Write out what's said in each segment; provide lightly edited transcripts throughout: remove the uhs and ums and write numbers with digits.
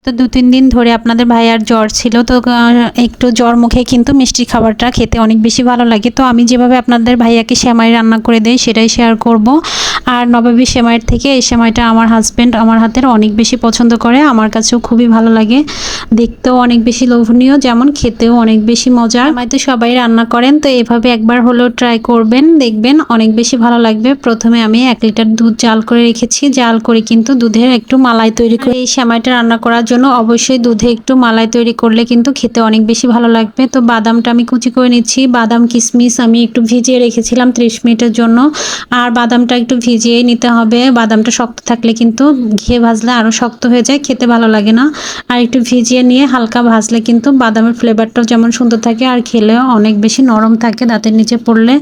তো 2-3 দিন ধরে আপনাদের ভাইয়ার জ্বর ছিল, তো একটু জ্বর মুখে কিন্তু মিষ্টি খাবারটা খেতে অনেক বেশি ভালো লাগে। তো আমি যেভাবে আপনাদের ভাইয়াকে সেমাই রান্না করে দেই সেটাই শেয়ার করব। আর নবাবী সেমাইয়ের থেকে এই সেমাইটা আমার হাজব্যান্ড আমার হাতের অনেক বেশি পছন্দ করে, আমার কাছেও খুবই ভালো লাগে, দেখতেও অনেক বেশি লোভনীয়, যেমন খেতেও অনেক বেশি মজা। সেমাই তো সবাই রান্না করেন, তো এভাবে একবার হলেও ট্রাই করবেন, দেখবেন অনেক বেশি ভালো লাগবে। প্রথমে আমি 1 লিটার দুধ জাল করে রেখেছি, জাল করে কিন্তু দুধের একটু মালাই তৈরি করে এই সেমাইটা রান্না করার জন্য অবশ্যই দুধে একটু মালাই তৈরি করলে কিন্তু খেতে অনেক বেশি ভালো লাগবে। তো বাদামটা আমি কুচি করে নিচ্ছি, বাদাম কিশমিশ আমি একটু ভিজিয়ে রেখেছিলাম 30 মিনিটের জন্য। আর বাদামটা একটু ভিজিয়ে নিতে হবে, বাদামটা শক্ত থাকলে কিন্তু ঘিয়ে ভাজলে আরও শক্ত হয়ে যায়, খেতে ভালো লাগে না। আর একটু ভিজিয়ে নিয়ে হালকা ভাজলে কিন্তু বাদামের ফ্লেভারটাও যেমন সুন্দর থাকে আর খেলেও অনেক বেশি নরম থাকে, দাঁতের নিচে পড়লে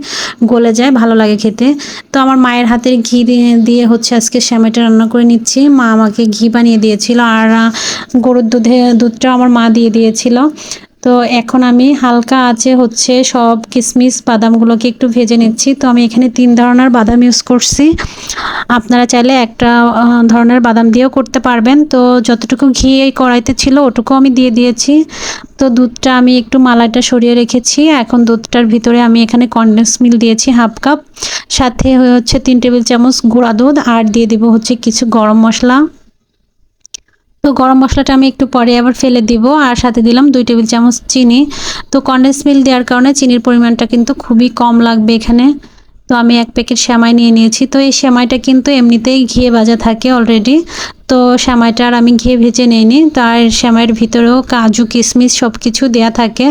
গলে যায়, ভালো লাগে খেতে। তো আমার মায়ের হাতের ঘি দিয়ে হচ্ছে আজকে সেমাইটা রান্না করে নিচ্ছি। মা আমাকে ঘি বানিয়ে দিয়েছিল, আর গরুর দুধটা আমার মা দিয়ে দিয়েছিল। তো এখন আমি হালকা আঁচে হচ্ছে সব কিশমিশ বাদামগুলোকে একটু ভেজে নিচ্ছি। তো আমি এখানে 3 ধরনের বাদাম ইউজ করছি, আপনারা চাইলে একটা ধরনের বাদাম দিয়েও করতে পারবেন। তো যতটুকু ঘি এই কড়াইতে ছিল ওটুকু আমি দিয়ে দিয়েছি। তো দুধটা আমি একটু মালাইটা সরিয়ে রেখেছি, এখন দুধটার ভিতরে আমি এখানে কনডেন্স মিল্ক দিয়েছি 1/2 কাপ, সাথে হচ্ছে 3 টেবিল চামচ গুঁড়া দুধ, আর দিয়ে দিব হচ্ছে কিছু গরম মশলা। তো গরম মশলাটা আমি একটু পরে আবার ফেলে দিব, আর সাথে দিলাম 2 টেবিল চামচ চিনি। তো কনডেন্স মিল্ক দেওয়ার কারণে চিনির পরিমাণটা কিন্তু খুবই কম লাগবে এখানে। তো আমি 1 প্যাকেট সেমাই নিয়ে নিয়েছি। তো এই সেমাইটা কিন্তু এমনিতেই ঘিয়ে ভাজা থাকে অলরেডি, তো সেমাইটা আর আমি ঘিয়ে ভেজে নিইনি। তার সেমাইয়ের ভিতরেও কাজু কিশমিশ সব কিছু দেওয়া থাকে,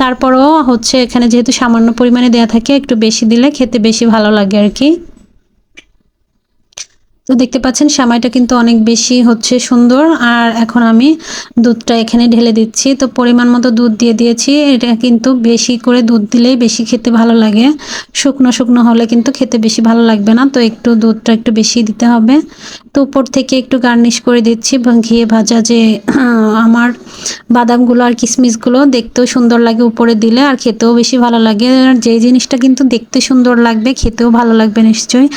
তারপরও হচ্ছে এখানে যেহেতু সামান্য পরিমাণে দেওয়া থাকে, একটু বেশি দিলে খেতে বেশি ভালো লাগে আর কি। তো দেখতে পাচ্ছেন সেমাইটা কিন্তু অনেক বেশি হচ্ছে সুন্দর। আর এখন আমি দুধটা এখানে ঢেলে দিচ্ছি। তো পরিমাণ মতো দুধ দিয়ে দিয়েছি, এটা কিন্তু বেশি করে দুধ দিলেই বেশি খেতে ভালো লাগে, শুকনো শুকনো হলে কিন্তু খেতে বেশি ভালো লাগবে না, তো একটু দুধটা একটু বেশি দিতে হবে। তো উপর থেকে একটু গার্নিশ করে দিচ্ছি ঘিয়ে ভাজা যে আমার বাদামগুলো আর কিশমিশগুলো, দেখতেও সুন্দর লাগে উপরে দিলে, আর খেতেও বেশি ভালো লাগে। আর যেই জিনিসটা কিন্তু দেখতে সুন্দর লাগবে খেতেও ভালো লাগবে নিশ্চয়ই।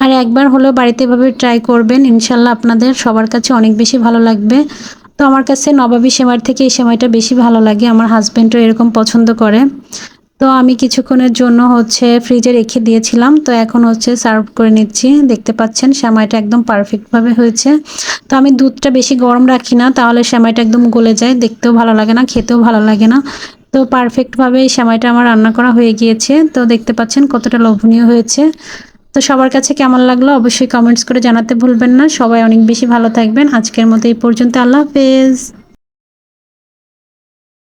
আর একবার হলেও বাড়িতে এভাবে ট্রাই করবেন, ইনশাল্লাহ আপনাদের সবার কাছে অনেক বেশি ভালো লাগবে। তো আমার কাছে নবাবী সেমাইয়ের থেকে এই সেমাইটা বেশি ভালো লাগে, আমার হাজব্যান্ডও এরকম পছন্দ করে। তো আমি কিছুক্ষণের জন্য হচ্ছে ফ্রিজে রেখে দিয়েছিলাম, তো এখন হচ্ছে সার্ভ করে নিচ্ছি। দেখতে পাচ্ছেন সেমাইটা একদম পারফেক্টভাবে হয়েছে। তো আমি দুধটা বেশি গরম রাখি না, তাহলে সেমাইটা একদম গলে যায়, দেখতেও ভালো লাগে না, খেতেও ভালো লাগে না। তো পারফেক্টভাবে এই সেমাইটা আমার রান্না করা হয়ে গিয়েছে। তো দেখতে পাচ্ছেন কতটা লোভনীয় হয়েছে। তো সবার কাছে কেমন লাগলো অবশ্যই কমেন্টস করে জানাতে ভুলবেন না। সবাই অনেক বেশি ভালো থাকবেন। আজকের মতো এই পর্যন্ত, আল্লাহ হাফেজ।